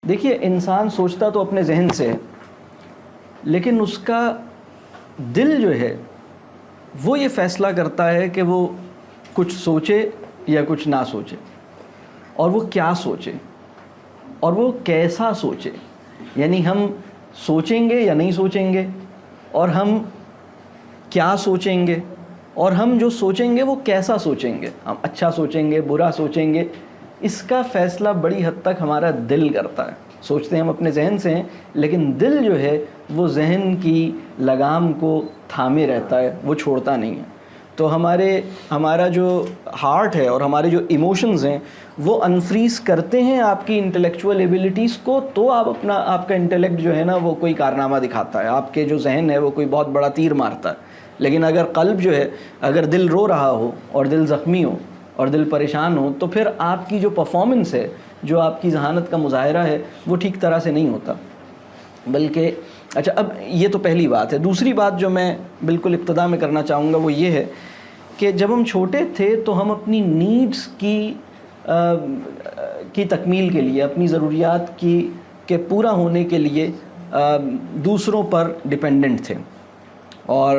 دیکھیے انسان سوچتا تو اپنے ذہن سے ہے، لیکن اس کا دل جو ہے وہ یہ فیصلہ کرتا ہے کہ وہ کچھ سوچے یا کچھ نہ سوچے، اور وہ کیا سوچے اور وہ کیسا سوچے. یعنی ہم سوچیں گے یا نہیں سوچیں گے، اور ہم کیا سوچیں گے، اور ہم جو سوچیں گے وہ کیسا سوچیں گے، ہم اچھا سوچیں گے برا سوچیں گے، اس کا فیصلہ بڑی حد تک ہمارا دل کرتا ہے. سوچتے ہیں ہم اپنے ذہن سے ہیں، لیکن دل جو ہے وہ ذہن کی لگام کو تھامے رہتا ہے، وہ چھوڑتا نہیں ہے. تو ہمارا جو ہارٹ ہے اور ہمارے جو ایموشنز ہیں وہ انفریز کرتے ہیں آپ کی انٹلیکچوئل ایبیلٹیز کو، تو آپ کا انٹلیکٹ جو ہے نا وہ کوئی کارنامہ دکھاتا ہے، آپ کے جو ذہن ہے وہ کوئی بہت بڑا تیر مارتا ہے. لیکن اگر قلب جو ہے، اگر دل رو رہا ہو اور دل زخمی ہو اور دل پریشان ہو، تو پھر آپ کی جو پرفارمنس ہے، جو آپ کی ذہانت کا مظاہرہ ہے، وہ ٹھیک طرح سے نہیں ہوتا. بلکہ اچھا، اب یہ تو پہلی بات ہے. دوسری بات جو میں بالکل ابتدا میں کرنا چاہوں گا وہ یہ ہے کہ جب ہم چھوٹے تھے تو ہم اپنی نیڈس کی تکمیل کے لیے، اپنی ضروریات کے پورا ہونے کے لیے دوسروں پر ڈپینڈنٹ تھے. اور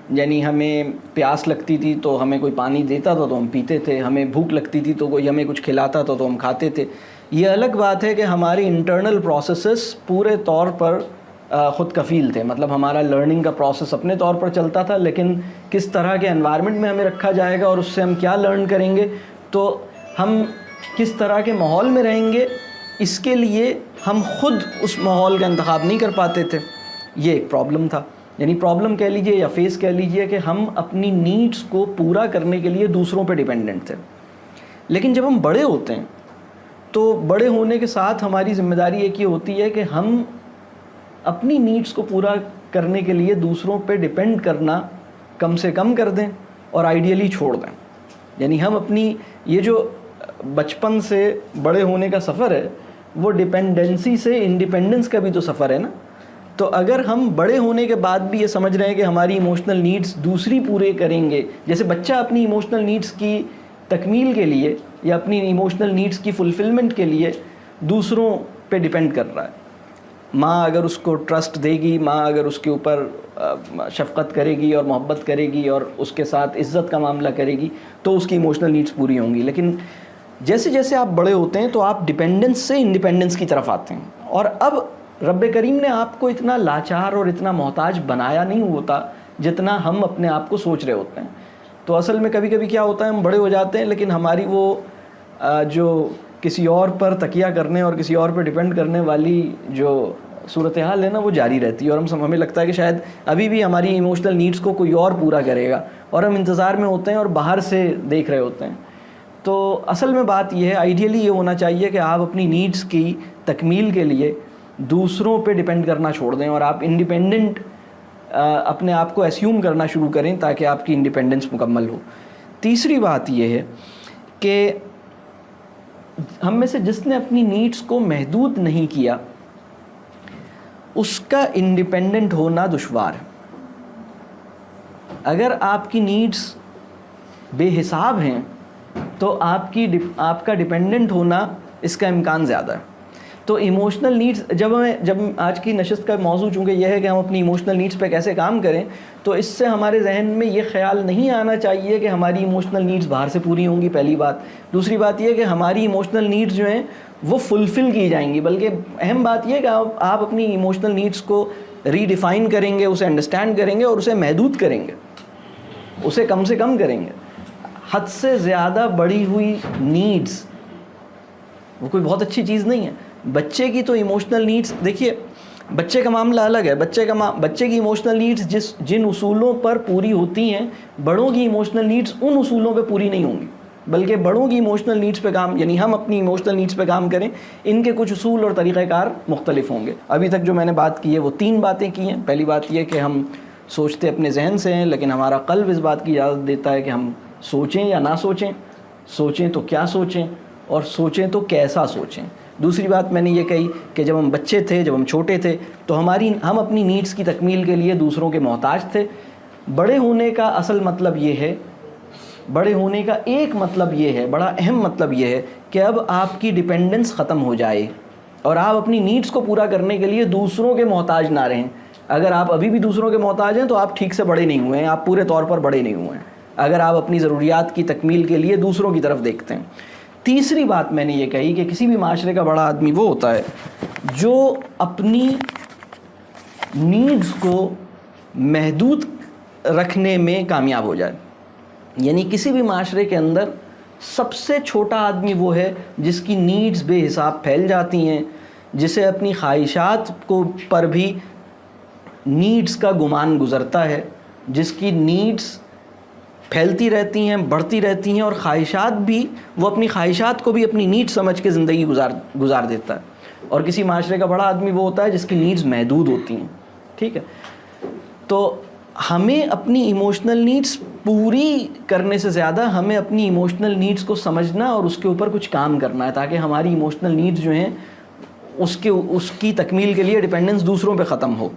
یعنی ہمیں پیاس لگتی تھی تو ہمیں کوئی پانی دیتا تھا تو ہم پیتے تھے، ہمیں بھوک لگتی تھی تو کوئی ہمیں کچھ کھلاتا تھا تو ہم کھاتے تھے. یہ الگ بات ہے کہ ہماری انٹرنل پروسیسز پورے طور پر خود کفیل تھے، مطلب ہمارا لرننگ کا پروسیس اپنے طور پر چلتا تھا، لیکن کس طرح کے انوائرمنٹ میں ہمیں رکھا جائے گا اور اس سے ہم کیا لرن کریں گے، تو ہم کس طرح کے ماحول میں رہیں گے، اس کے لیے ہم خود اس ماحول کا انتخاب نہیں کر پاتے تھے. یہ ایک پرابلم تھا. یعنی پرابلم کہہ لیجئے یا فیس کہہ لیجئے کہ ہم اپنی نیڈس کو پورا کرنے کے لیے دوسروں پہ ڈیپینڈنٹ تھے. لیکن جب ہم بڑے ہوتے ہیں تو بڑے ہونے کے ساتھ ہماری ذمہ داری ایک یہ ہوتی ہے کہ ہم اپنی نیڈس کو پورا کرنے کے لیے دوسروں پہ ڈیپینڈ کرنا کم سے کم کر دیں اور آئیڈیلی چھوڑ دیں. یعنی ہم اپنی یہ جو بچپن سے بڑے ہونے کا سفر ہے وہ ڈیپینڈنسی سے انڈیپینڈنس کا بھی تو سفر ہے نا. تو اگر ہم بڑے ہونے کے بعد بھی یہ سمجھ رہے ہیں کہ ہماری ایموشنل نیڈس دوسری پورے کریں گے، جیسے بچہ اپنی ایموشنل نیڈس کی تکمیل کے لیے یا اپنی ایموشنل نیڈس کی فلفلمنٹ کے لیے دوسروں پہ ڈیپینڈ کر رہا ہے. ماں اگر اس کو ٹرسٹ دے گی، ماں اگر اس کے اوپر شفقت کرے گی اور محبت کرے گی اور اس کے ساتھ عزت کا معاملہ کرے گی تو اس کی ایموشنل نیڈس پوری ہوں گی. لیکن جیسے جیسے آپ بڑے ہوتے ہیں تو آپ ڈیپینڈنس سے انڈیپینڈنس کی طرف آتے ہیں، اور اب رب کریم نے آپ کو اتنا لاچار اور اتنا محتاج بنایا نہیں ہوتا جتنا ہم اپنے آپ کو سوچ رہے ہوتے ہیں. تو اصل میں کبھی کبھی کیا ہوتا ہے، ہم بڑے ہو جاتے ہیں لیکن ہماری وہ جو کسی اور پر تکیہ کرنے اور کسی اور پر ڈیپینڈ کرنے والی جو صورتحال ہے نا وہ جاری رہتی ہے، اور ہمیں لگتا ہے کہ شاید ابھی بھی ہماری ایموشنل نیڈس کو کوئی اور پورا کرے گا، اور ہم انتظار میں ہوتے ہیں اور باہر سے دیکھ رہے ہوتے ہیں. تو اصل میں بات یہ ہے، آئیڈیلی یہ ہونا چاہیے کہ آپ اپنی نیڈس کی تکمیل کے لیے دوسروں پہ ڈیپینڈ کرنا چھوڑ دیں اور آپ انڈیپینڈنٹ اپنے آپ کو ایسیوم کرنا شروع کریں تاکہ آپ کی انڈیپینڈنس مکمل ہو. تیسری بات یہ ہے کہ ہم میں سے جس نے اپنی نیڈس کو محدود نہیں کیا اس کا انڈیپینڈنٹ ہونا دشوار ہے. اگر آپ کی نیڈس بے حساب ہیں تو آپ کا ڈیپینڈنٹ ہونا اس کا امکان زیادہ ہے. تو ایموشنل نیڈس جب آج کی نشست کا موضوع چونکہ یہ ہے کہ ہم اپنی ایموشنل نیڈس پہ کیسے کام کریں، تو اس سے ہمارے ذہن میں یہ خیال نہیں آنا چاہیے کہ ہماری ایموشنل نیڈس باہر سے پوری ہوں گی، پہلی بات. دوسری بات یہ کہ ہماری ایموشنل نیڈس جو ہیں وہ فلفل کی جائیں گی، بلکہ اہم بات یہ کہ آپ اپنی ایموشنل نیڈس کو ری ڈیفائن کریں گے، اسے انڈرسٹینڈ کریں گے اور اسے محدود کریں گے، اسے کم سے کم کریں گے. حد سے زیادہ بڑھی ہوئی نیڈس وہ کوئی بہت اچھی چیز نہیں ہے. بچے کی تو ایموشنل نیڈس دیکھیے، بچے کا معاملہ الگ ہے. بچے کی ایموشنل نیڈس جن اصولوں پر پوری ہوتی ہیں، بڑوں کی ایموشنل نیڈس ان اصولوں پہ پوری نہیں ہوں گی، بلکہ بڑوں کی ایموشنل نیڈس پہ کام، یعنی ہم اپنی ایموشنل نیڈس پہ کام کریں، ان کے کچھ اصول اور طریقہ کار مختلف ہوں گے. ابھی تک جو میں نے بات کی ہے وہ 3 باتیں کی ہیں. پہلی بات یہ کہ ہم سوچتے اپنے ذہن سے ہیں، لیکن ہمارا قلب اس بات کی اجازت دیتا ہے کہ ہم سوچیں یا نہ سوچیں، سوچیں تو کیا سوچیں اور سوچیں تو کیسا سوچیں. دوسری بات میں نے یہ کہی کہ جب ہم بچے تھے، جب ہم چھوٹے تھے تو ہم اپنی نیڈس کی تکمیل کے لیے دوسروں کے محتاج تھے. بڑے ہونے کا اصل مطلب یہ ہے، بڑے ہونے کا ایک مطلب یہ ہے، بڑا اہم مطلب یہ ہے کہ اب آپ کی ڈیپینڈنس ختم ہو جائے. اور آپ اپنی نیڈس کو پورا کرنے کے لیے دوسروں کے محتاج نہ رہیں. اگر آپ ابھی بھی دوسروں کے محتاج ہیں تو آپ ٹھیک سے بڑے نہیں ہوئے ہیں, آپ پورے طور پر بڑے نہیں ہوئے ہیں اگر آپ اپنی ضروریات کی تکمیل کے لیے دوسروں کی طرف دیکھتے ہیں. تیسری بات میں نے یہ کہی کہ کسی بھی معاشرے کا بڑا آدمی وہ ہوتا ہے جو اپنی نیڈز کو محدود رکھنے میں کامیاب ہو جائے. یعنی کسی بھی معاشرے کے اندر سب سے چھوٹا آدمی وہ ہے جس کی نیڈز بے حساب پھیل جاتی ہیں, جسے اپنی خواہشات کو پر بھی نیڈز کا گمان گزرتا ہے, جس کی نیڈز پھیلتی رہتی ہیں, بڑھتی رہتی ہیں, اور خواہشات بھی, وہ اپنی خواہشات کو بھی اپنی نیڈ سمجھ کے زندگی گزار دیتا ہے. اور کسی معاشرے کا بڑا آدمی وہ ہوتا ہے جس کی نیڈز محدود ہوتی ہیں. ٹھیک ہے, تو ہمیں اپنی ایموشنل نیڈز پوری کرنے سے زیادہ ہمیں اپنی ایموشنل نیڈز کو سمجھنا اور اس کے اوپر کچھ کام کرنا ہے تاکہ ہماری ایموشنل نیڈز جو ہیں اس کی تکمیل کے لیے ڈپینڈنس دوسروں پہ ختم ہو.